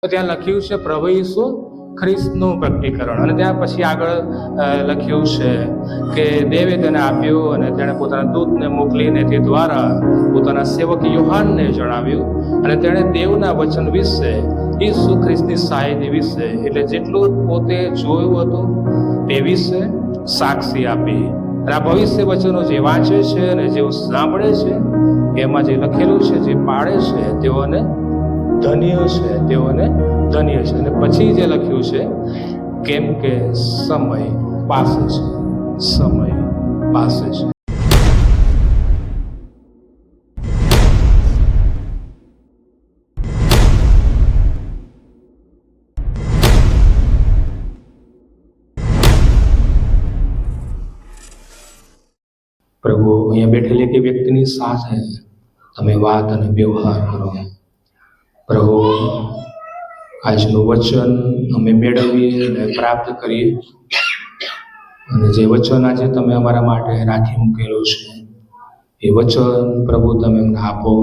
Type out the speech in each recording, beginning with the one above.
ત્યાં લખ્યું છે પ્રભુ ઈસુ ખ્રિસ્તનું પ્રકટીકરણ, અને ત્યાં પછી આગળ લખ્યું છે કે દેવે તેને આપ્યું અને તેણે પોતાના દૂતને મોકલીને તે દ્વારા પોતાના સેવક યોહાનને જણાવ્યું, અને તેણે દેવના વચન વિશે, ઈસુ ખ્રિસ્તની સાયની વિશે, એટલે જેટલું પોતે જોયું હતું તે વિશે સાક્ષી આપી. અને આ ભવિષ્ય વચનો જે વાંચે છે અને જેઓ સાંભળે છે, એમાં જે લખેલું છે, જે પાળે છે, તેઓને ધન્ય છે, તેઓને ધન્ય છે. અને પછી જે લખ્યું છે, કેમ કે સમય પાસે છે, સમય પાસે છે. પ્રભુ અહીંયા બેઠેલી કે વ્યક્તિની સાથે તમે વાત અને વ્યવહાર કરો. પ્રભુ આજનું વચન અમે મેળવીએ અને પ્રાપ્ત કરીએ, અને જે વચન આજે તમે અમારા માટે રાખી મૂકેલું છે એ વચન પ્રભુ તમે અમને આપો.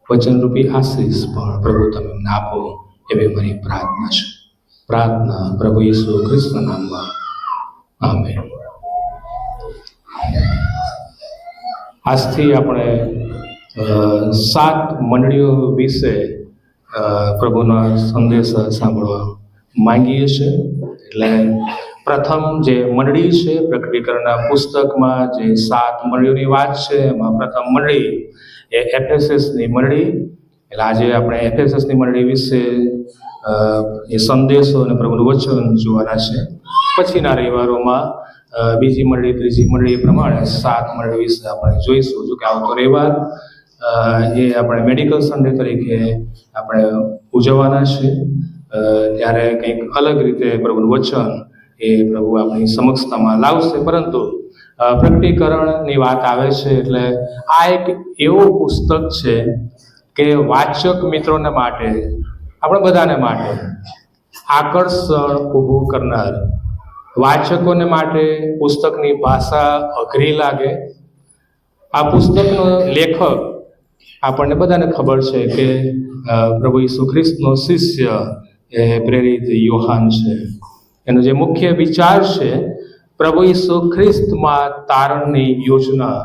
વચનરૂપી આશીષ પણ પ્રભુ તમે અમને આપો, એવી મારી પ્રાર્થના છે. પ્રાર્થના પ્રભુ ઈસુ ખ્રિસ્તના નામમાં, આમેન. આજથી આપણે 7 મંડળીઓ વિશે પ્રભુના સંદેશ સાંભળવા માંગીએ છીએ. એટલે પ્રથમ જે મંડળી છે, પ્રકટીકરણના પુસ્તકમાં જે 7 મંડળીઓની વાત છે, એમાં પ્રથમ મંડળી એ એફેસસની મંડળી. એટલે આજે આપણે એફેસસની મંડળી વિશે એ સંદેશો અને પ્રભુનું વચન જોવાના છે. પછીના રવિવારોમાં બીજી મંડળી, ત્રીજી મંડળી પ્રમાણે 7 મંડળી વિશે આપણે જોઈશું. જો કે આવતો રવિવાર એ આપણે મેડિકલ સન્ડે તરીકે આપણે ઉજવવાના છે, ત્યારે કંઈક અલગ રીતે પ્રભુનું વચન એ પ્રભુ આપણી સમક્ષતામાં લાવશે. પરંતુ પ્રકટીકરણની વાત આવે છે એટલે આ એક એવું પુસ્તક છે કે વાચક મિત્રોને માટે, આપણે બધાને માટે આકર્ષણ ઊભું કરનાર. વાચકોને માટે પુસ્તકની ભાષા અઘરી લાગે. આ પુસ્તકનો લેખક આપણને બધાને ખબર છે કે પ્રભુ ઈસુ ખ્રિસ્તનો શિષ્ય એ પ્રેરિત યોહાન છે. એનો જે મુખ્ય વિચાર છે, પ્રભુ ઈસુ ખ્રિસ્તમાં તારણની યોજના.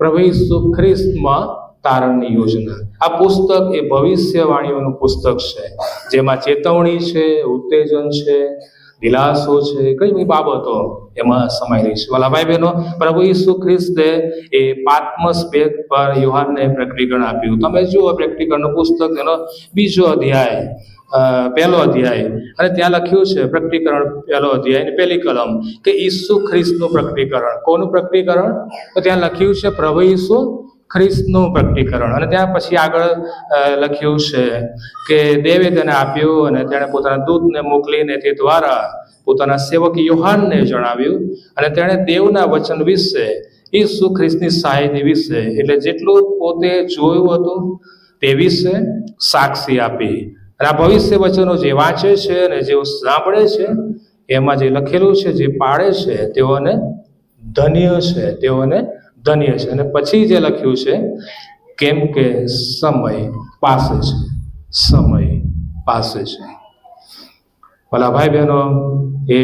પ્રભુ ઈસુ ખ્રિસ્તમાં તારણની યોજના. આ પુસ્તક એ ભવિષ્યવાણીઓનું પુસ્તક છે, જેમાં ચેતવણી છે, ઉત્તેજન છે, દિલાસો છે, કઈ બધી બાબતો એમાં સમાયેલી છે. વાલા ભાઈ બહેનો, પ્રભુ ઈસુ ખ્રિસ્તે એ પાત્મસ બેગ પર યોહાનને પ્રકટીકરણ આપ્યું. તમે જુઓ પ્રકટીકરણનું પુસ્તક, એનો 2 અધ્યાય, 1લો અધ્યાય, અને ત્યાં લખ્યું છે પ્રકટીકરણ 1લો અધ્યાય, 1લી કલમ, કે ઈસુ ખ્રિસ્તનું પ્રકટીકરણ. કોનું પ્રકટીકરણ? તો ત્યાં લખ્યું છે પ્રભુ ઈસુ ખ્રિસ્તનું પ્રકટીકરણ. અને ત્યાં પછી આગળ લખ્યું છે કે દેવે તેને આપ્યું અને તેણે પોતાના દૂતને મોકલીને તે દ્વારા પોતાના સેવક યોહાનને જણાવ્યું, અને તેણે દેવના વચન વિશે, ઈસુ ખ્રિસ્તની સાયની વિશે, એટલે જેટલું પોતે જોયું હતું તે વિશે સાક્ષી આપી. અને આ ભવિષ્ય વચનો જે વાંચે છે અને જેઓ સાંભળે છે, એમાં જે લખેલું છે, જે પાળે છે, તેઓને ધન્ય છે, તેઓને ધન્ય છે. અને પછી જે લખ્યું છે, કેમ કે સમય પાસે છે, સમય પાસે છે. ભલા ભાઈ બહેનો, એ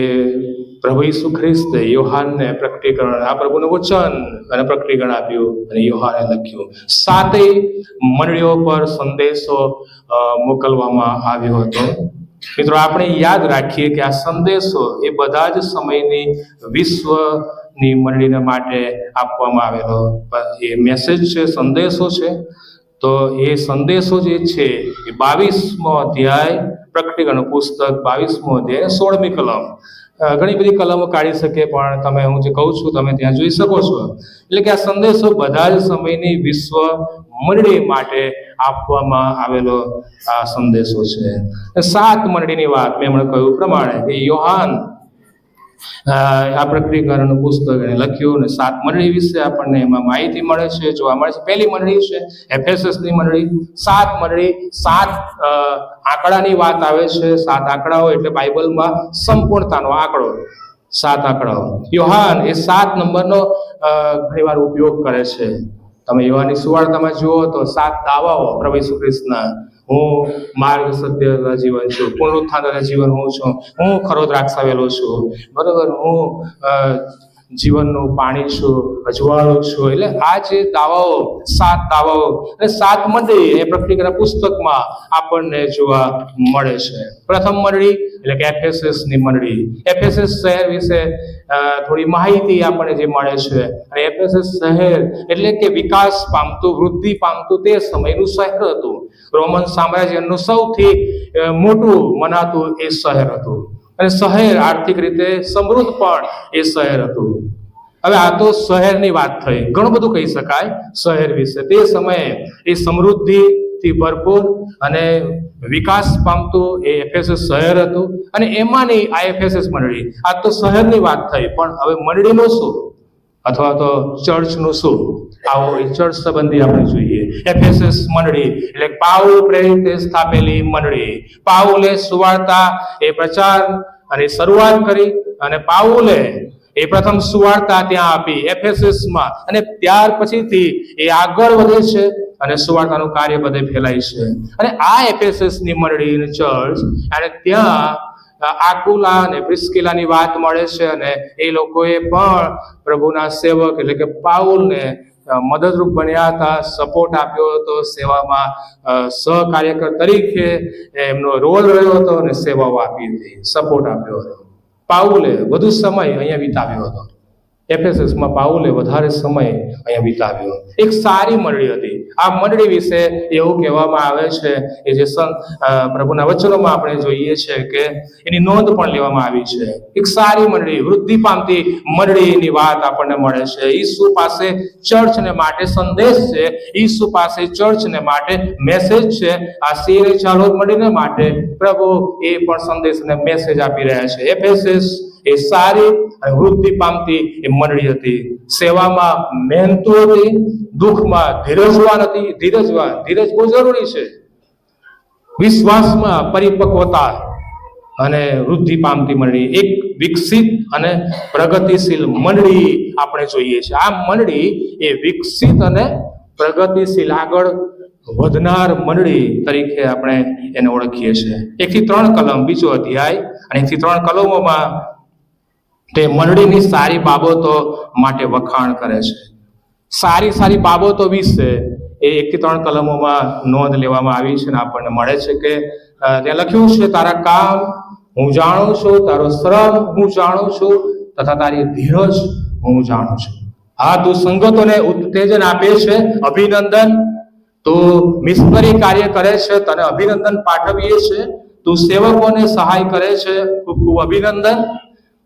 પ્રભુ ઈસુ ખ્રિસ્તે યોહાનને પ્રકટીકરણ, આ પ્રભુનું વચન અને પ્રકટીકરણ આપ્યું, અને યોહાને લખ્યું. 7 મંડળીઓ પર સંદેશો મોકલવામાં આવ્યો હતો. મિત્રો, આપણે યાદ રાખીએ કે આ સંદેશો એ બધા જ સમયની વિશ્વની મંડળીને માટે આપવામાં આવેલો એ મેસેજ છે, સંદેશો છે. તો એ સંદેશો જે છે એ 22મો અધ્યાય, પ્રકટીકરણનું પુસ્તક 22મો અધ્યાય, 16મી કલમ. ઘણી બધી કલમો કાઢી શકે, પણ તમે, હું જે કહું છું તમે ત્યાં જોઈ શકો છો. એટલે કે આ સંદેશો બધા જ સમયની વિશ્વ મંડળી માટે આપવામાં આવેલો આ સંદેશો છે. 7 મંડળીની વાત મેં હમણાં કહ્યું પ્રમાણે કે યોહાન આ પ્રકટીકરણનું પુસ્તક એને લખ્યું, અને 7 મંડળી વિશે આપણને એમાં માહિતી મળે છે, જોવા મળે છે. પહેલી મંડળી છે એફેસસની મંડળી. 7 મંડળી, 7 આંકડાની વાત આવે છે. 7 આંકડાઓ એટલે બાઇબલમાં સંપૂર્ણતાનો આંકડો, 7 આંકડાઓ. યોહાન એ 7 નંબરનો ઘણીવાર ઉપયોગ કરે છે. તમે યોહાનની સુવાર્તામાં જુઓ તો 7 દાવાઓ પ્રભુ ઈસુ ખ્રિસ્તના હું માર્ગ સત્ય જીવન છું, પુનરુત્થાન જીવન હું છું, હું ખરો દ્રાક્ષાવેલો છું, બરોબર, હું જીવનનું પાણી છું, અજવાળું છું. એટલે આ જે દાવાઓ, 7 દાવાઓ અને 7 મંડળી એ પ્રકટીકરણના પુસ્તકમાં આપણને જોવા મળે છે. પ્રથમ મંડળી એટલે કે એફેસસની મંડળી. એફેસસ શહેર વિશે થોડી માહિતી આપણને જે મળે છે. અને એફેસસ શહેર એટલે કે વિકાસ પામતું, વૃદ્ધિ પામતું તે સમયનું શહેર હતું. રોમન સામ્રાજ્યનું સૌથી મોટું મનાતું એ શહેર હતું. અને શહેર આર્થિક રીતે સમૃદ્ધ પણ એ શહેર હતું. હવે આ તો શહેરની વાત થઈ, ઘણું બધું કહી શકાય શહેર વિશે. તે સમયે એ સમૃદ્ધિથી ભરપૂર અને વિકાસ પામતું એ એફેસસ શહેર હતું. અને એમાંની આ એફેસસ મંડળી, આ તો શહેરની વાત થઈ, પણ હવે મંડળીનું શું અથવા તો ચર્ચનું શું? આવો એ ચર્ચ સંબંધી આપણે જોઈએ. એફેસસ મંડળી એટલે પાઉલ પ્રેરિતે સ્થાપેલી મંડળી. પાઉલે સુવાર્તા એ પ્રચાર અને શરૂઆત કરી, અને પાઉલે એ પ્રથમ સુવાર્તા ત્યાં આપી એફેસસમાં, અને ત્યાર પછીથી એ આગળ વધે છે અને સુવાર્તાનું કાર્ય બધે ફેલાય છે. અને આ એફેસસની મંડળી ચર્ચ, અને ત્યાં આકુલા અને પ્રિસ્કિલાની વાત મળે છે. અને એ લોકોએ પણ પ્રભુના સેવક એટલે કે પાઉલને મદદરૂપ બન્યા હતા, સપોર્ટ આપ્યો હતો, સેવામાં સહકાર્યકર તરીકે એમનો રોલ રહ્યો હતો અને સેવાઓ આપી હતી, સપોર્ટ આપ્યો હતો. પાઉલે વધુ સમય અહીંયા વિતાવ્યો હતો. એફેસસમાં પાઉલે વધારે સમય અહીંયા વિતાવ્યો. એક સારી મંડળી હતી. આ મંડળી વિશે એવું કહેવામાં આવે છે કે જે પ્રભુના વચનોમાં આપણે જોઈએ છે કે એની નોંધ પણ લેવામાં આવી છે. એક સારી મંડળી, વૃદ્ધિ પામતી મંડળીની વાત આપણને મળે છે. ઈસુ પાસે ચર્ચને માટે સંદેશ છે, ઈસુ પાસે ચર્ચને માટે મેસેજ છે. આ શેરે ચાલોદ મંડળીને માટે પ્રભુ એ પણ સંદેશ અને મેસેજ આપી રહ્યા છે. એફેસસ એ સારી અને વૃદ્ધિ પામતી એ મંડળી હતી. સેવામાં મહેનતુ હતી, દુઃખમાં ધીરજવાન હતી. ધીરજ બહુ જરૂરી છે. વિશ્વાસમાં પરિપક્વતા અને વૃદ્ધિ પામતી મંડળી, એક વિકસિત અને પ્રગતિશીલ મંડળી આપણે જોઈએ છે. આ મંડળી એ વિકસિત અને પ્રગતિશીલ, આગળ વધનાર મંડળી તરીકે આપણે એને ઓળખીએ છીએ. 1 થી 3 કલમ, બીજો અધ્યાય, અને 1 થી 3 કલમોમાં તે મંડળીની સારી બાબતો માટે વખાણ કરે છે. સારી બાબતો વિશે એ 1 થી 3 કલમોમાં નોંધ લેવામાં આવી છે. અને આપણને મળે છે કે ત્યાં લખ્યું છે, તારા કામ હું જાણું છું, તારો શ્રમ હું જાણું છું, તથા તારી ધીરજ હું જાણું છું. હા, તું સંગતોને ઉત્તેજન આપે છે, અભિનંદન. તું મિશનરી કાર્ય કરે છે, તને અભિનંદન પાઠવીએ છે. તું સેવકોને સહાય કરે છે, ખૂબ ખૂબ અભિનંદન.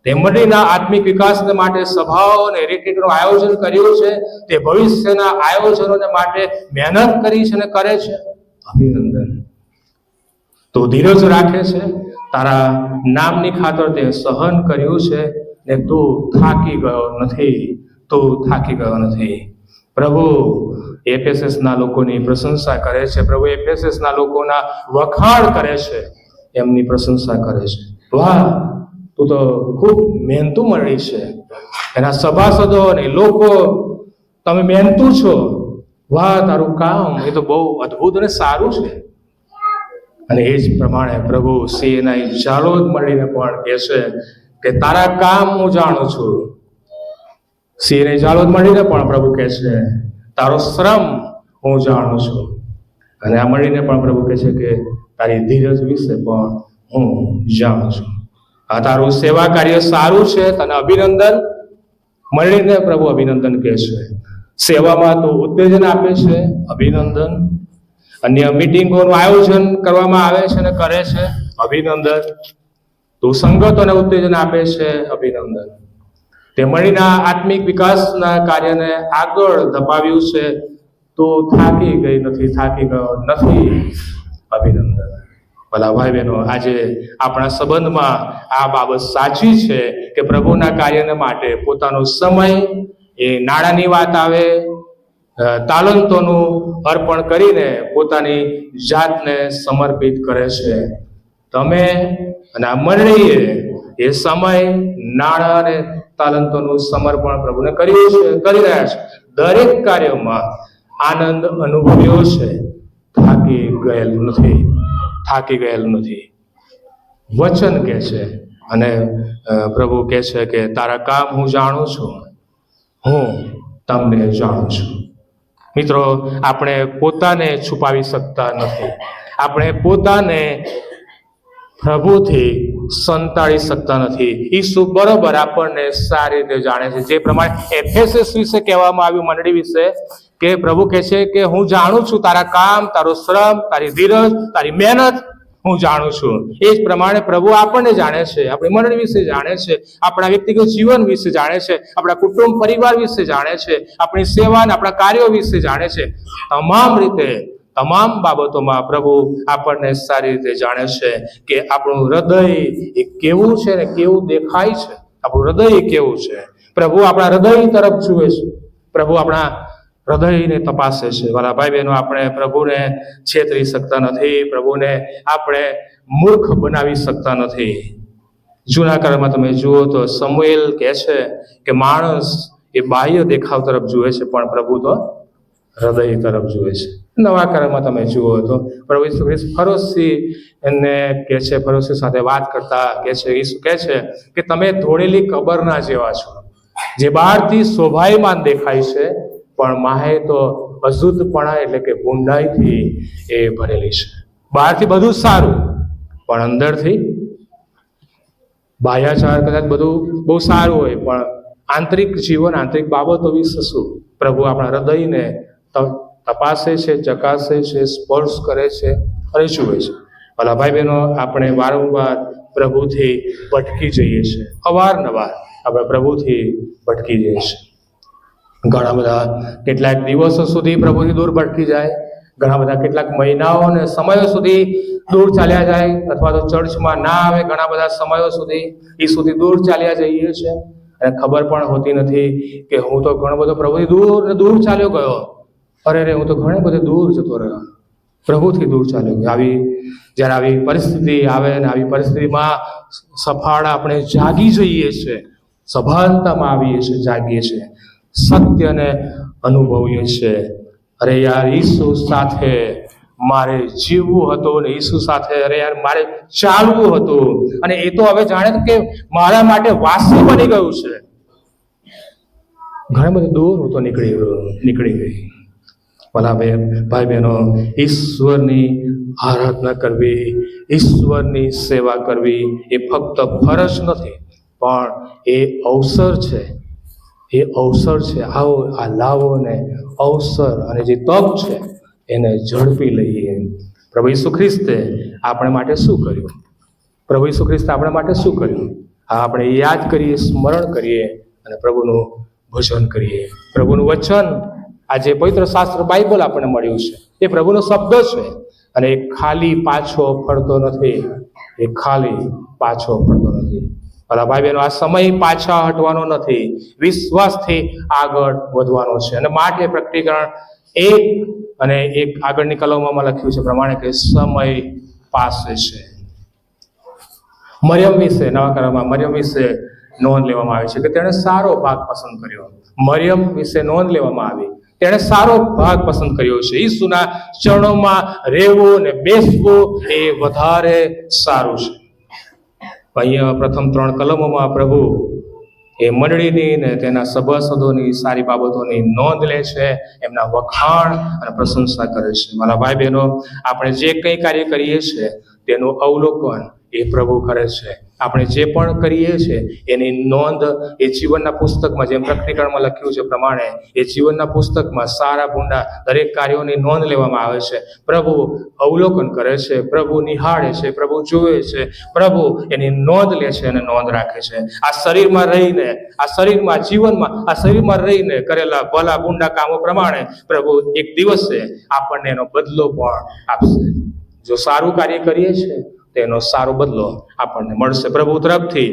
તે મંડળીના આત્મિક વિકાસને માટે સભાઓ અને રિટ્રીટનું આયોજન કર્યું છે. તે ભવિષ્યના આયોજનોને માટે મહેનત કરી છે અને કરે છે, અભિનંદન. તો ધીરજ રાખે છે, તારા નામની ખાતર તે સહન કર્યું છે, ને તું થાકી ગયો નથી. પ્રભુ એફેસસના લોકોની પ્રશંસા કરે છે. પ્રભુ એફેસસના લોકોના વખાણ કરે છે, એમની પ્રશંસા કરે છે. વાહ, તું તો ખૂબ મહેનતુ મંડળી છે. એના સભાસદો અને લોકો, તમે મહેનતુ છો. વાહ, તારું કામ એ તો બહુ અદ્ભુત અને સારું છે. અને એ જ પ્રમાણે પ્રભુ સિંહના જાલોદ મળીને પણ કહે છે કે તારા કામ હું જાણું છું. સિંહને જાલોદ મળીને પણ પ્રભુ કહે છે તારો શ્રમ હું જાણું છું. અને આ મળીને પણ પ્રભુ કહે છે કે તારી ધીરજ વિશે પણ હું જાણું છું. આ તારું સેવા કાર્ય સારું છે, તને અભિનંદન. મળીને પ્રભુ અભિનંદન કહે છે. સેવામાં તું ઉત્તેજન આપે છે, અભિનંદન. અન્ય મીટિંગોનું આયોજન કરવામાં આવે છે અને કરે છે, અભિનંદન. તું સંગતોને ઉત્તેજન આપે છે, અભિનંદન. તે મળીના આત્મિક વિકાસના કાર્યને આગળ ધપાવ્યું છે. તું થાકી ગયો નથી, અભિનંદન. ભલા ભાઈ બહેનો, આજે આપણા સંબંધમાં આ બાબત સાચી છે કે પ્રભુના કાર્યને માટે પોતાનો સમય, એ નાણાંની વાત આવે, તાલંતોનું અર્પણ કરીને પોતાની જાતને સમર્પિત કરે છે. તમે અને આ મંડળીએ એ સમય, નાણાં અને તાલંતોનું સમર્પણ પ્રભુને કરી રહ્યા છે. દરેક કાર્યમાં આનંદ અનુભવ્યો છે, થાકી ગયેલ નથી. વચન કહે છે અને પ્રભુ કહે છે કે તારા કામ હું જાણું છું, હું તમને જાણું છું. મિત્રો, આપણે પોતાને છુપાવી શકતા નથી. આપણે પોતાને પ્રભુથી સંતાડી શકતા નથી. ઈસુ બરોબર આપણને સારી રીતે જાણે છે. જે પ્રમાણે એફેસસ વિશે કહેવામાં આવ્યું, મંડળી વિશે, કે પ્રભુ કહે છે કે હું જાણું છું તારા કામ, તારો શ્રમ, તારી ધીરજ, તારી મહેનત હું જાણું છું. એ જ પ્રમાણે પ્રભુ આપણને જાણે છે, આપણી મંડળી વિશે જાણે છે, આપણા વ્યક્તિગત જીવન વિશે જાણે છે, આપણા કુટુંબ પરિવાર વિશે જાણે છે, આપણી સેવા અને આપણા કાર્યો વિશે જાણે છે. તમામ રીતે, તમામ બાબતોમાં પ્રભુ આપણને સારી રીતે જાણે છે કે આપણું હૃદય એ કેવું છે ને કેવું દેખાય છે. આપણું હૃદય કેવું છે. પ્રભુ આપણા હૃદય તરફ જુએ છે. પ્રભુ આપણા હૃદયને તપાસે છે. વાલા ભાઈ બહેનો, આપણે પ્રભુને છેતરી શકતા નથી. પ્રભુને આપણે મૂર્ખ બનાવી શકતા નથી. જૂના કાળમાં તમે જુઓ તો સમુએલ કહે છે કે માણસ એ બાહ્ય દેખાવ તરફ જુએ છે, પણ પ્રભુ તો હૃદય તરફ જુએ છે. નવા કાળમાં તમે જુઓ તો પ્રભુ ઈસુ ખ્રિસ્ત ફરોશી સાથે વાત કરતા કહે છે, ઈસુ કહે છે કે તમે ધોળેલી કબરના જેવા છો, જે બહારથી શોભાયમાન દેખાય છે, પણ માહે તો અશુદ્ધપણા એટલે કે ભૂંડાઈથી એ ભરેલી છે. બહારથી બધું સારું, પણ અંદરથી બાહ્યાચાર કદાચ બધું બહુ સારું હોય, પણ આંતરિક જીવન, આંતરિક બાબતો વિશે શું? પ્રભુ આપણા હૃદયને તપાસે છે, ચકાસે છે, સ્પર્શ કરે છે અને જુએ છે. ભલા ભાઈ બહેનો, આપણે વારંવાર પ્રભુથી ભટકી જઈએ છીએ. અવારનવાર આપણે પ્રભુથી ભટકી જઈએ છીએ. ઘણા બધા કેટલાક દિવસો સુધી પ્રભુથી દૂર ભટકી જાય, ઘણા બધા કેટલાક મહિનાઓ અને સમયો સુધી દૂર ચાલ્યા જાય, અથવા તો ચર્ચમાં ના આવે ઘણા બધા સમયો સુધી એ સુધી દૂર ચાલ્યા જઈએ છીએ અને ખબર પણ હોતી નથી કે હું તો ઘણો બધો પ્રભુથી દૂર ચાલ્યો ગયો. અરે હું તો ઘણે બધે દૂર જતો રહ્યો, પ્રભુથી દૂર ચાલ્યો ગયો. જ્યારે આવી પરિસ્થિતિ આવે ને આવી પરિસ્થિતિમાં સફાળ આપણે જાગી જઈએ છીએ, સભાનતામાં આવીએ છીએ, જાગીએ છીએ, સત્યને અનુભવીએ છીએ. અરે યાર, ઈસુ સાથે મારે જીવવું હતું ને ઈસુ સાથે મારે ચાલવું હતું, અને એ તો હવે જાણે કે મારા માટે વાસી બની ગયું છે. ઘણા બધા દૂર હું તો નીકળી ગઈ. ભલા ભાઈ બહેનો, ઈશ્વરની આરાધના કરવી, ઈશ્વરની સેવા કરવી એ ફક્ત ફરજ નથી, પણ એ અવસર છે. એ અવસર છે. આવો આ લાવો ને અવસર અને જે તક છે એને ઝડપી લઈએ. પ્રભુ ઈસુ ખ્રિસ્તે આપણે માટે શું કર્યું? પ્રભુ ઈસુ ખ્રિસ્તે આપણા માટે શું કર્યું? આપણે યાદ કરીએ, સ્મરણ કરીએ અને પ્રભુનું ભજન કરીએ. પ્રભુનું વચન, આ જે પવિત્ર શાસ્ત્ર બાઇબલ આપણને મળ્યું છે, એ પ્રભુનો શબ્દ છે અને એ ખાલી પાછો ફરતો નથી. એ ખાલી પાછો ફરતો નથી. ભલા ભાઈ બહેનો, આ સમય પાછા હટવાનો નથી, વિશ્વાસથી આગળ વધવાનો છે. અને માટે પ્રકટીકરણ 1 અને 1 આગળની કલમોમાં લખ્યું છે પ્રમાણે કે સમય પાસે છે. મરિયમ વિશે, નવા કરારમાં મરિયમ વિશે નોંધ લેવામાં આવી છે કે તેણે સારો ભાગ પસંદ કર્યો. મરિયમ વિશે નોંધ લેવામાં આવી, તેણે સારો ભાગ પસંદ કર્યો છે. ઈસુના ચરણોમાં રહેવું ને બેસવું એ વધારે સારું છે. અહીંયા પ્રથમ 3 કલમોમાં પ્રભુ એ મંડળીની ને તેના સભાસદોની સારી બાબતોની નોંધ લે છે, એમના વખાણ અને પ્રશંસા કરે છે. મારા ભાઈ બહેનો, આપણે જે કંઈ કાર્ય કરીએ છીએ તેનું અવલોકન એ પ્રભુ કરે છે. આપણે જે પણ કરીએ છીએ એની નોંધ એ જીવનના પુસ્તકમાં, જેમ પ્રકટીકરણમાં લખ્યું છે પ્રમાણે, એ જીવનના પુસ્તકમાં સારા ભૂંડા દરેક કાર્યોની નોંધ લેવામાં આવે છે. પ્રભુ અવલોકન કરે છે, પ્રભુ નિહાળે છે, પ્રભુ જુએ છે, પ્રભુ એની નોંધ લે છે અને નોંધ રાખે છે. આ શરીરમાં રહીને, આ શરીરમાં જીવનમાં, આ શરીરમાં રહીને કરેલા ભલા ભૂંડા કામો પ્રમાણે પ્રભુ એક દિવસે આપણને એનો બદલો પણ આપશે. જો સારું કાર્ય કરીએ છીએ તેનો સારો બદલો આપણને મળશે. પ્રભુ તરફથી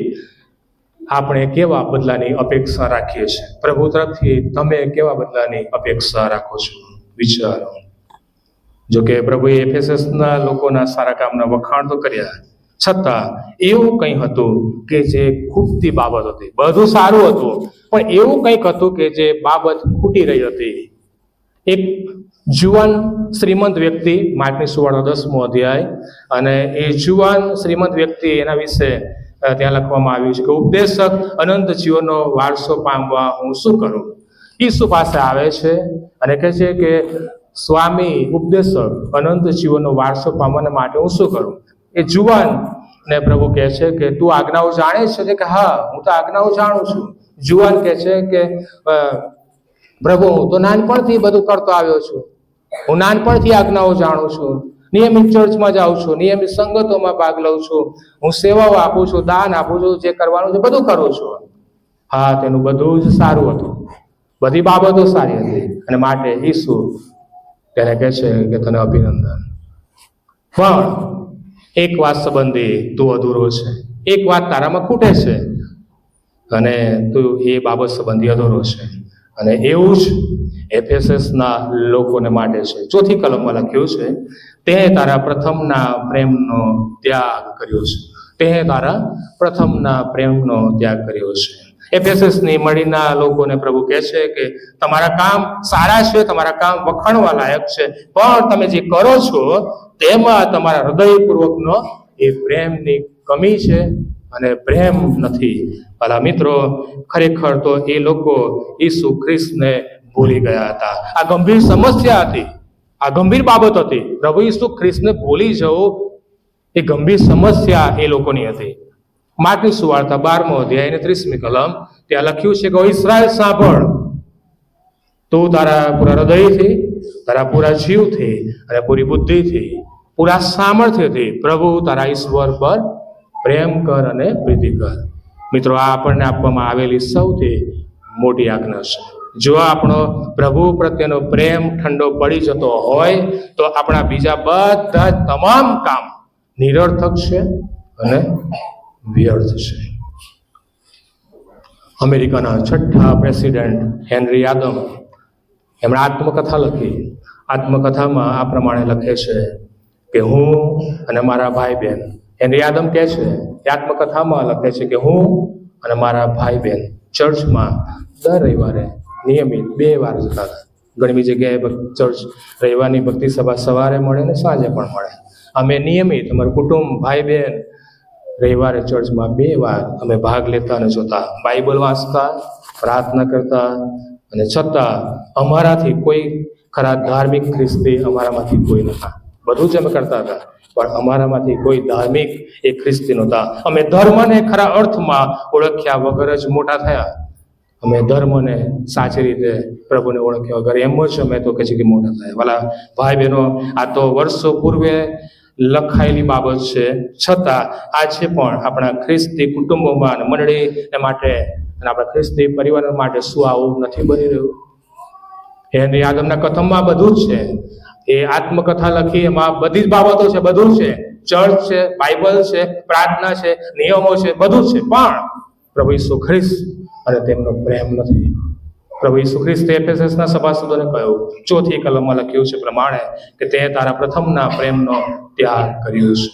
આપણે કેવા બદલાની અપેક્ષા રાખીએ છીએ? પ્રભુ તરફથી તમે કેવા બદલાની અપેક્ષા રાખો છો? વિચારો. જો કે પ્રભુએ એફેસસના લોકોના સારા કામના વખાણ તો કર્યા, છતાં એવું કંઈ હતું કે જે ખૂટતી બાબત હતી. બધું સારું હતું, પણ એવું કંઈક હતું કે જે બાબત ખૂટી રહી હતી. એક જુવાન શ્રીમંત વ્યક્તિ, માર્કની સુવાર્તા 10મો અધ્યાય, અને એ જુવાન શ્રીમંત વ્યક્તિ એના વિશે ત્યાં લખવામાં આવ્યું છે કે ઉપદેશક, અનંત જીવનનો વારસો પામવા હું શું કરું? ઈસુ પાસે આવે છે અને કહે છે કે સ્વામી, ઉપદેશક, અનંત જીવનનો વારસો પામવા માટે હું શું કરું? એ જુવાન ને પ્રભુ કહે છે કે તું આજ્ઞાઓ જાણે છે? કે હા, હું તો આજ્ઞાઓ જાણું છું. જુવાન કહે છે કે પ્રભુ, હું તો નાનપણથી બધું કરતો આવ્યો છું. હું નાનપણથી આજ્ઞાઓ જાણું છું. નિયમિત ચર્ચમાં જાઉં છું, નિયમિત સંગતોમાં ભાગ લઉં છું, હું સેવાઓ આપું છું, દાન આપું છું, જે કરવાનું છે બધું કરું છું. હા, તેનું બધું જ સારું હતું, બધી બાબતો સારી હતી, અને માટે ઈસુ તેને કહે છે કે તને અભિનંદન. પણ એક વાત સંબંધી તું અધૂરો છે, એક વાત તારામાં ખૂટે છે, અને તું એ બાબત સંબંધી અધૂરો છે. અને એવું જ એફેસસના લોકોને માટે છે. 4થી કલમમાં લખ્યું છે, તે તારા પ્રથમના પ્રેમનો ત્યાગ કર્યો છે. તે તારા પ્રથમના પ્રેમનો ત્યાગ કર્યો છે. એફેસસની મળીના લોકોને પ્રભુ કહે છે કે તમારા કામ સારા છે, તમારા કામ વખાણવા લાયક છે, પણ તમે જે કરો છો તેમાં તમારા હૃદયપૂર્વકનો એ પ્રેમની કમી છે, અને પ્રેમ નથી. ભલા મિત્રો, ખરેખર તો એ લોકો ઈસુ ખ્રિસ્તને ભૂલી ગયા હતા. આ ગંભીર સમસ્યા હતી, આ ગંભીર બાબત હતી. પ્રભુ ઈસુ ખ્રિસ્તને ભૂલી જવું એ ગંભીર સમસ્યા એ લોકોની હતી. માર્કની સુવાર્તા 12મો અધ્યાય અને 30મી કલમ, ત્યાં લખ્યું છે કે ઇસ્રાએલ સાંભળ, તું તારા પૂરા હૃદયથી, તારા પૂરા જીવથી અને પૂરી બુદ્ધિથી, પૂરા સામર્થ્યથી પ્રભુ તારા ઈશ્વર પર પ્રેમ કર અને પ્રીતિ કર. મિત્રો, આ આપણને આપવામાં આવેલી સૌથી મોટી આજ્ઞા છે. જો આપણો પ્રભુ પ્રત્યેનો પ્રેમ ઠંડો પડી જતો હોય તો આપણા બીજા બધા તમામ કામ નિરર્થક છે અને વ્યર્થ છે. અમેરિકાના 6થા પ્રેસિડેન્ટ હેનરી આદમ, એમણે આત્મકથા લખી. આત્મકથામાં આ પ્રમાણે લખે છે કે હું અને મારા ભાઈ બહેન, હેનરી આદમ કહે છે, આત્મકથામાં લખે છે કે હું અને મારા ભાઈ બહેન ચર્ચમાં દર રવિવારે નિયમિત 2 વાર જતા હતા. ઘણી બધી જગ્યાએ ચર્ચ રવિવારની ભક્તિ સભા સવારે મળે ને સાંજે પણ મળે. અમે નિયમિત, અમારું કુટુંબ, ભાઈ બહેન રવિવારે ચર્ચમાં 2 વાર અમે ભાગ લેતા અને જોતા, બાઇબલ વાંચતા, પ્રાર્થના કરતા, અને છતાં અમારાથી કોઈ ખરા ધાર્મિક ખ્રિસ્તી અમારામાંથી કોઈ નહોતા. બધું જ અમે કરતા હતા, પણ અમારામાંથી કોઈ ધાર્મિક એ ખ્રિસ્તી નહોતા. અમે ધર્મને ખરા અર્થમાં ઓળખ્યા વગર જ મોટા થયા. અમે ધર્મને સાચી રીતે પ્રભુને ઓળખ્યા વગર એમ જ અમે તો કે છે કે મોટા થયા. વાલા ભાઈ બહેનો, આ તો વર્ષો પૂર્વે લખાયેલી બાબત છે, છતાં આજે પણ આપણા ખ્રિસ્તી કુટુંબોમાં અને મંડળી માટે અને આપણા ખ્રિસ્તી પરિવાર માટે શું આવું નથી બની રહ્યું? હેનરી આદમના કથનમાં બધું જ છે. એ આત્મકથા લખી, એમાં બધી જ બાબતો છે, બધું છે, ચર્ચ છે, બાઇબલ છે, પ્રાર્થના છે, નિયમો છે, બધું છે, પણ પ્રભુ ઈસુ ખ્રિસ્ત અને તેમનો પ્રેમ નથી. પ્રભુ ઈસુ ખ્રિસ્તે એફેસસના સભાસદોને કહ્યું, 4થી કલમમાં લખ્યું છે પ્રમાણે, કે તે તારા પ્રથમના પ્રેમનો ત્યાગ કર્યો છે.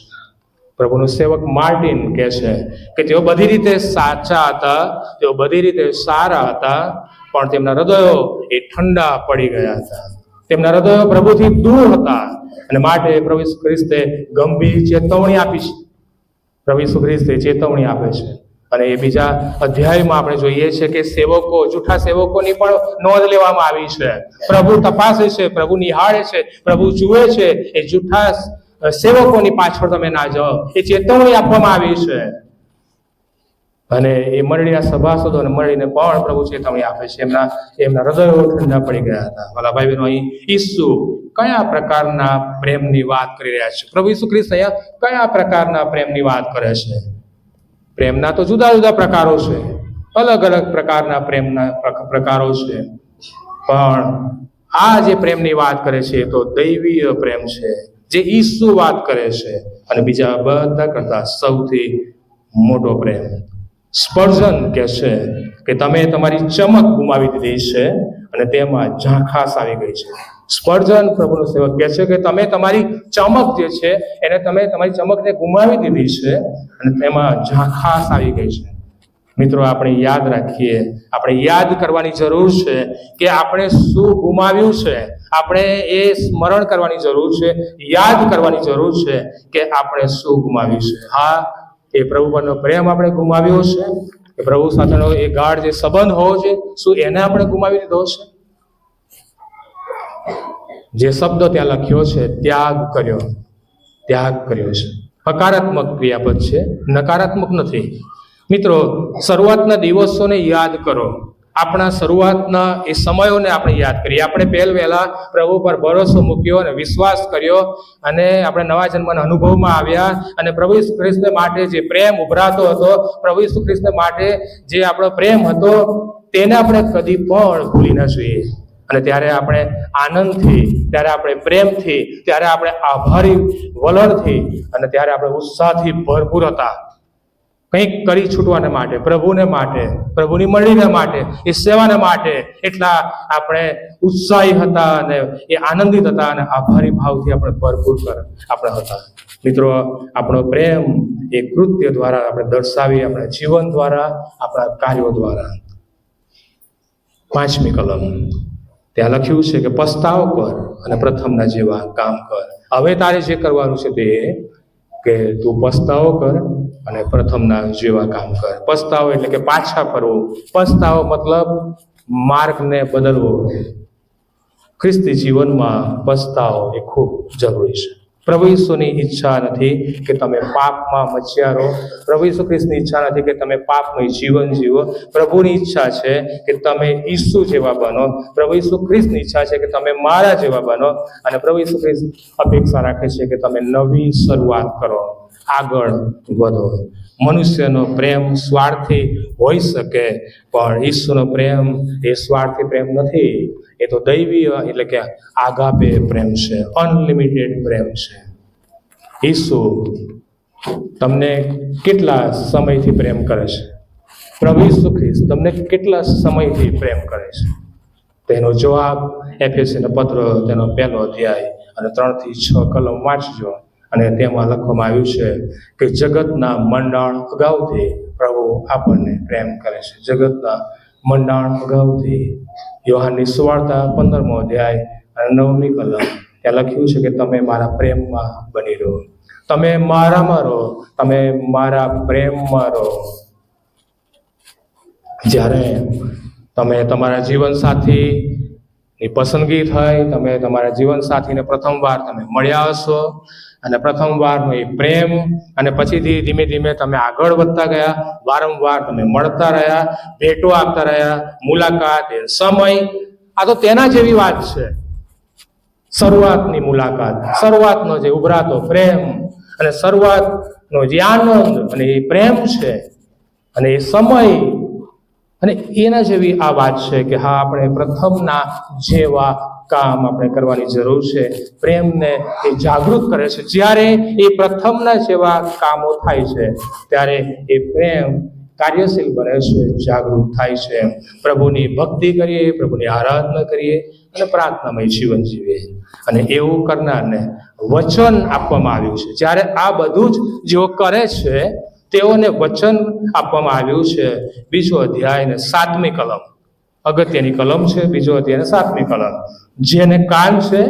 પ્રભુનો સેવક માર્ટિન કહે છે કે તેઓ બધી રીતે સાચા હતા, તેઓ બધી રીતે સારા હતા, પણ તેમના હૃદયો એ ઠંડા પડી ગયા હતા. તેમના હૃદયો પ્રભુથી દૂર હતા, અને માટે પ્રભુ ઈસુ ખ્રિસ્તે ગંભીર ચેતવણી આપી છે. પ્રભુ ઈસુ ખ્રિસ્તે ચેતવણી આપે છે, અને એ બીજા અધ્યાયમાં આપણે જોઈએ છે કે સેવકો, જૂઠા સેવકોની પણ નોંધ લેવામાં આવી છે. પ્રભુ તપાસે છે, પ્રભુ નિહાળે છે, પ્રભુ જુએ છે. એ જૂઠા સેવકોની પાછળ તમે ના જાઓ, એ ચેતવણી આપવામાં આવી છે. અને એ મંડળીના સભાસદોને મળીને પણ પ્રભુ ચેતવણી આપે છે. એમના હૃદયો ઠંડા પડી ગયા હતા. વાલા ભાઈ બહેનો, અહીં ઈસુ કયા પ્રકારના પ્રેમની વાત કરી રહ્યા છે? પ્રભુ ઈસુ ખ્રિસ્ત અહીંયા કયા પ્રકારના પ્રેમની વાત કરે છે? પ્રેમના તો જુદા જુદા પ્રકારો છે, અલગ અલગ પ્રકારના પ્રેમના પ્રકારો છે, પણ આ જે પ્રેમની વાત કરે છે એ તો દૈવીય પ્રેમ છે, જે ઈસુ વાત કરે છે, અને બીજા બધા કરતા સૌથી મોટો પ્રેમ. સ્પર્જન કહે છે કે તમે તમારી ચમક ગુમાવી દીધી છે અને તેમાં ઝાંખાસ આવી ગઈ છે. સ્પર્જન પ્રભુનો સેવક કહે છે કે તમે તમારી ચમક જે છે એને તમે તમારી ચમકને ગુમાવી દીધી છે અને તેમાં ઝાંખાસ આવી ગઈ છે. મિત્રો, આપણે યાદ રાખીએ, આપણે યાદ કરવાની જરૂર છે કે આપણે શું ગુમાવ્યું છે. આપણે એ સ્મરણ કરવાની જરૂર છે, યાદ કરવાની જરૂર છે કે આપણે શું ગુમાવ્યું છે. હા, એ પ્રભુ પરનો પ્રેમ આપણે ગુમાવ્યો છે, એ પ્રભુ સાથેનો એ ગાઢ જે સંબંધ હોવો છે, શું એને આપણે ગુમાવી દીધો છે? જે શબ્દ ત્યાં લખ્યો છે, ત્યાગ કર્યો છે, હકારાત્મક ક્રિયાપદ છે, નકારાત્મક નથી. મિત્રો, શરૂઆતના દિવસોને યાદ કરો, આપણા શરૂઆતના એ સમયોને આપણે યાદ કરીએ. આપણે વહેલા પ્રભુ પર ભરોસો મૂક્યો અને વિશ્વાસ કર્યો અને આપણે નવા જન્મના અનુભવમાં આવ્યા અને પ્રભુ ઈસુ ખ્રિસ્ત માટે જે પ્રેમ ઉભરાતો હતો, પ્રભુ ઈસુ ખ્રિસ્ત માટે જે આપણો પ્રેમ હતો, તેને આપણે કદી પણ ભૂલી ન જોઈએ. અને ત્યારે આપણે આનંદથી, ત્યારે આપણે પ્રેમથી, ત્યારે આપણે આભારી વલણથી અને ત્યારે આપણે ઉત્સાહથી ભરપૂર હતા, કંઈક કરી છૂટવાને માટે, પ્રભુને માટે, પ્રભુની મંડળીને માટે, એ સેવાને માટે એટલા આપણે ઉત્સાહી હતા અને એ આનંદિત હતા અને આભારી ભાવથી આપણે ભરપૂર આપણે હતા. મિત્રો, આપણો પ્રેમ એ કૃત્ય દ્વારા આપણે દર્શાવી, આપણા જીવન દ્વારા, આપણા કાર્યો દ્વારા. 5મી કલમ ત્યાં લખ્યું છે કે પસ્તાવો કર અને પ્રથમના જેવા કામ કર. હવે તારે જે કરવાનું છે તે કે તું પસ્તાવો કર અને પ્રથમના જેવા કામ કર. પસ્તાવો એટલે કે પાછા ફરવું. પસ્તાવો મતલબ માર્ગને બદલવો. ખ્રિસ્તી જીવનમાં પસ્તાવો એ ખૂબ જરૂરી છે. પ્રભુ ઈસુની ઈચ્છા નથી કે તમે પાપમાં મચ્યા રહો. પ્રભુ ઈસુ ખ્રિસ્તની ઈચ્છા નથી કે તમે પાપમય જીવન જીવો. પ્રભુની ઈચ્છા છે કે તમે ઈસુ જેવા બનો. પ્રભુ ઈસુ ખ્રિસ્તની ઈચ્છા છે કે તમે મારા જેવા બનો. અને પ્રભુ ઈસુ ખ્રિસ્ત અપેક્ષા રાખે છે કે તમે નવી શરૂઆત કરો, આગળ વધો. મનુષ્યનો પ્રેમ સ્વાર્થી હોઈ શકે, પણ ઈસુનો પ્રેમ એ સ્વાર્થી પ્રેમ નથી. એ તો દૈવીય એટલે કે આગાપે પ્રેમ છે, અનલિમિટેડ પ્રેમ છે. ઈસુ તમને કેટલા સમયથી પ્રેમ કરે છે? પ્રભુ ઈસુ ખ્રિસ્ત તમને કેટલા સમયથી પ્રેમ કરે છે? તેનો જવાબ એફેસીનો પત્ર તેનો 1લો અધ્યાય અને 3 થી 6 કલમ વાંચજો અને તેમાં લખવામાં આવ્યું છે કે જગતના મંડાણ અગાઉથી પ્રભુ આપણને પ્રેમ કરે છે. જગતના મંડાણ અગાઉથી. યોહાનની સુવાર્તા 15મો અધ્યાય અને 9મી કલમ ત્યાં લખ્યું છે કે તમે મારા પ્રેમમાં બની રહો, તમે મારામાં રહો, તમે મારા પ્રેમમાં રહો. જ્યારે તમે તમારા જીવનસાથીની પસંદગી થઈ, તમે તમારા જીવનસાથીને પ્રથમવાર તમે મળ્યા હશો અને પ્રથમવારનો એ પ્રેમ અને પછીથી ધીમે ધીમે તમે આગળ વધતા ગયા, વારંવાર તમે મળતા રહ્યા, ભેટો આપતા રહ્યા, મુલાકાત, સમય, આ તો તેના જેવી વાત છે. શરૂઆતની મુલાકાત, શરૂઆતનો જે ઉભરાતો પ્રેમ અને શરૂઆતનો જે આનંદ અને એ પ્રેમ છે અને એ સમય અને એના જેવી આ વાત છે કે હા, આપણે પ્રથમના જેવા કામ આપણે કરવાની જરૂર છે. પ્રેમને એ જાગૃત કરે છે. જ્યારે એ પ્રથમના જેવા કામો થાય છે ત્યારે એ પ્રેમ કાર્યશીલ બને છે, જાગૃત થાય છે. પ્રભુની ભક્તિ કરીએ, પ્રભુની આરાધના કરીએ અને પ્રાર્થનામય જીવન જીવીએ. અને એવું કરનારને વચન આપવામાં આવ્યું છે. જ્યારે આ બધું જ જેઓ કરે છે તેઓને વચન આપવામાં આવ્યું છે. 2જો અધ્યાય અને 7મી કલમ, અગત્યની કલમ છે. 2જો અધ્યાય અને 7મી કલમ. જેને કાન છે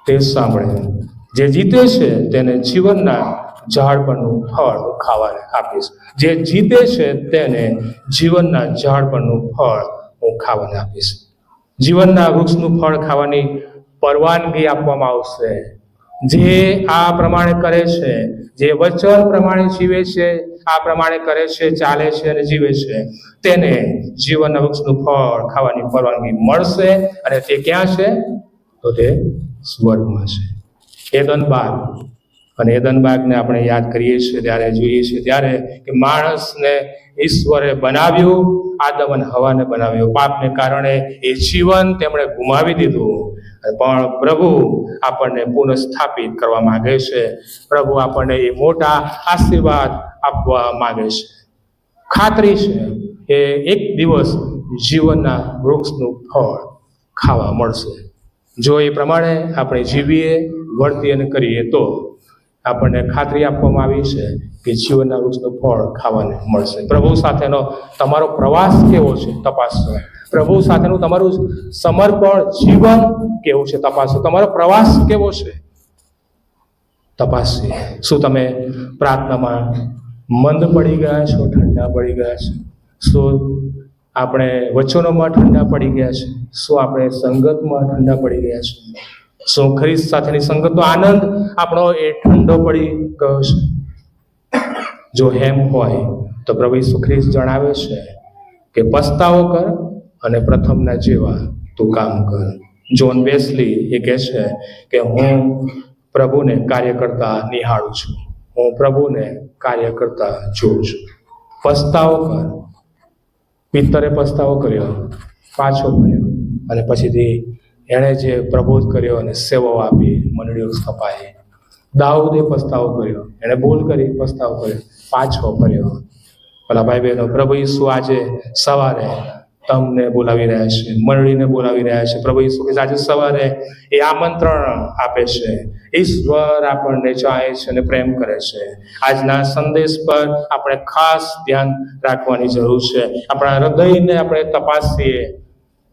તે સાંભળે, જે જીતે છે તેને જીવનના ઝાડ પરનું ફળ ખાવાને આપીશ. જે જીતે છે તેને જીવનના ઝાડ પરનું ફળ હું ખાવાને આપીશ. જીવનના વૃક્ષનું ફળ ખાવાની પરવાનગી આપવામાં આવશે. જે આ પ્રમાણે કરે છે, જે વચન પ્રમાણે જીવે છે, આ પ્રમાણે કરે છે, ચાલે છે અને જીવે છે, તેને જીવનના વૃક્ષનું ફળ ખાવાની પરવાનગી મળશે. અને તે ક્યાં છે? તો તે સ્વર્ગમાં છે. એદન બાગ. અને એદન બાગને આપણે યાદ કરીએ છીએ ત્યારે, જોઈએ છીએ ત્યારે કે માણસને ઈશ્વરે બનાવ્યું, આદમ અને હવાને બનાવ્યું. પાપને કારણે એ જીવન તેમણે ગુમાવી દીધું, પણ પ્રભુ આપણને પુનઃસ્થાપિત કરવા માંગે છે. પ્રભુ આપણને એ મોટા આશીર્વાદ આપવા માંગે છે. ખાતરી છે કે એક દિવસ જીવનના વૃક્ષનું ફળ ખાવા મળશે. જો એ પ્રમાણે આપણે જીવીએ, વર્તીએ અને કરીએ તો આપણને ખાતરી આપવામાં આવી છે કે જીવનના વૃક્ષનું ફળ ખાવાને મળશે. પ્રભુ સાથેનો તમારો પ્રવાસ કેવો છે તપાસો. પ્રભુ સાથેનું તમારું સમર્પણ જીવન કેવું છે તપાસો. તમારો પ્રવાસ કેવો છે તપાસીએ. શું તમે પ્રાર્થનામાં મંદ પડી ગયા છો, ઠંડા પડી ગયા છો? શું આપણે વચનોમાં ઠંડા પડી ગયા છે? શું આપણે સંગતમાં ઠંડા પડી ગયા છે? શું ખ્રિસ્ત સાથેની સંગતનો આનંદ આપણો એ ઠંડો પડી ગયો છે? જો એમ હોય તો પ્રભુ ઈસુ ખ્રિસ્ત જણાવે છે કે પસ્તાવો કર અને પ્રથમના જેવા તું કામ કર. જ્હોન વેસ્લી એ કહે છે કે હું પ્રભુને કાર્ય કરતા નિહાળું છું, હું પ્રભુને કાર્ય કરતા જોઉં છું. પસ્તાવો કર. પિત્તરે પસ્તાવો કર્યો, પાછો કર્યો, અને પછીથી એણે જે પ્રબોધ કર્યો અને સેવાઓ આપી, મંડળીઓ સ્થપાઈ. દાઉદે પસ્તાવો કર્યો, એણે ભૂલ કરી, પસ્તાવો કર્યો, પાછો કર્યો. ભલા ભાઈ બહેનો, પ્રભુ ઈસુ આજે સવારે તમને બોલાવી રહ્યા છે, મંડળીને બોલાવી રહ્યા છે. પ્રભુ ઈસુ આજે સવારે એ આમંત્રણ આપે છે. ઈશ્વર આપણને ચાહે છે અને પ્રેમ કરે છે. આજના સંદેશ પર આપણે ખાસ ધ્યાન રાખવાની જરૂર છે. આપણા હૃદયને આપણે તપાસીએ.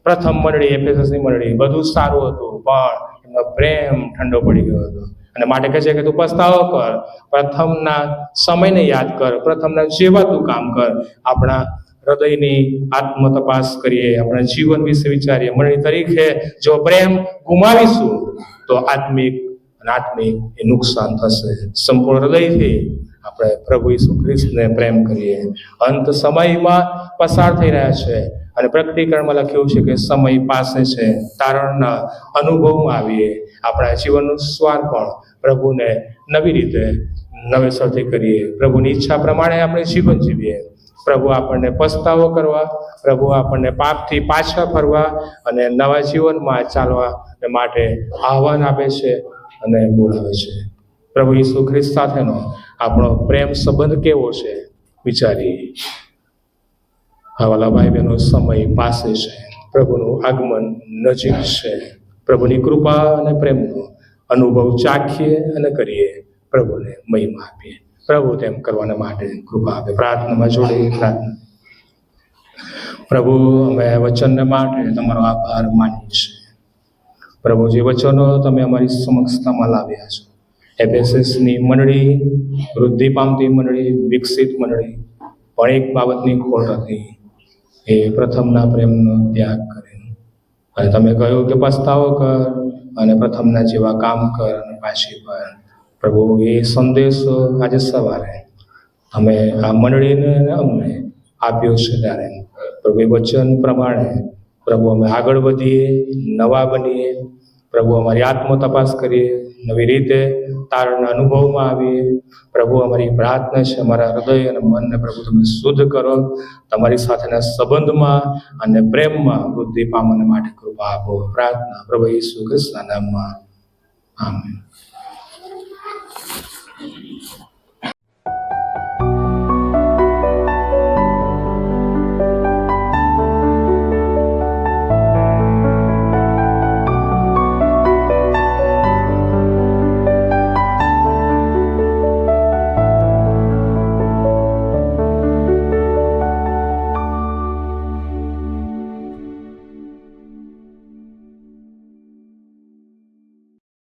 પ્રથમ મંડળી, એફેસસની મંડળી, બધું સારું હતું, પણ એમનો પ્રેમ ઠંડો પડી ગયો હતો. અને માટે કહે છે કે તું પસ્તાવો કર, પ્રથમના સમયને યાદ કર, પ્રથમના જેવા તું કામ કર. આપણા હૃદયની આત્મ તપાસ કરીએ, આપણા જીવન વિશે વિચારીએ. મંડળી તરીકે જો પ્રેમ ગુમાવીશું તો આત્મિક એ નુકસાન થશે. સંપૂર્ણ હૃદયથી આપણે પ્રભુ ઈસુ ખ્રિસ્તને પ્રેમ કરીએ. અંત સમયમાં પસાર થઈ રહ્યા છે અને પ્રકટીકરણમાં લખ્યું છે કે સમય પાસે છે. તારણના અનુભવમાં આવીએ. આપણા જીવનનું સ્વાર્પણ પ્રભુને નવી રીતે નવેસરથી કરીએ. પ્રભુની ઈચ્છા પ્રમાણે આપણે જીવન જીવીએ. પ્રભુ આપણને પસ્તાવો કરવા, પ્રભુ આપણને પાપથી પાછા ફરવા અને નવા જીવનમાં ચાલવા માટે આહ્વાન આપે છે અને બોલાવે છે. પ્રભુ ઈસુ ખ્રિસ્ત સાથેનો આપણો પ્રેમ સંબંધ કેવો છે વિચારીએ. વાલા ભાઈ બહેનો, સમય પાસે છે, પ્રભુનું આગમન નજીક છે. પ્રભુની કૃપા અને પ્રેમનો અનુભવ ચાખીએ અને કરીએ. પ્રભુને મહિમા આપીએ. પ્રભુ તેમ કરવાના માટે કૃપા આપે. પ્રાર્થનામાં જોડી પ્રાર્થના. પ્રભુ, અમે વચનને માટે તમારો આભાર માનીએ છીએ. પ્રભુ, જે વચનો તમે અમારી સમક્ષતામાં લાવ્યા છો, એફેસસની મંડળી, વૃદ્ધિ પામતી મંડળી, વિકસિત મંડળી, પણ એક બાબતની ખોટ હતી, એ પ્રથમના પ્રેમનો ત્યાગ કરે. અને તમે કહ્યું કે પસ્તાવો કર અને પ્રથમના જેવા કામ કર અને પાછી કર. પ્રભુ, એ સંદેશો આજે સવારે અમે આ મંડળીને અને અમને આપ્યો છે. ત્યારે પ્રભુ એ વચન પ્રમાણે પ્રભુ અમે આગળ વધીએ, નવા બનીએ. પ્રભુ, અમારી આત્મ તપાસ કરીએ, નવી રીતે તારણના અનુભવમાં આવીએ. પ્રભુ, અમારી પ્રાર્થના છે, અમારા હૃદય અને મનને પ્રભુ તમે શુદ્ધ કરો. તમારી સાથેના સંબંધમાં અને પ્રેમમાં વૃદ્ધિ પામવાને માટે કૃપા આપો. પ્રાર્થના પ્રભુ ઈસુ ખ્રિસ્તના નામમાં. આમેન.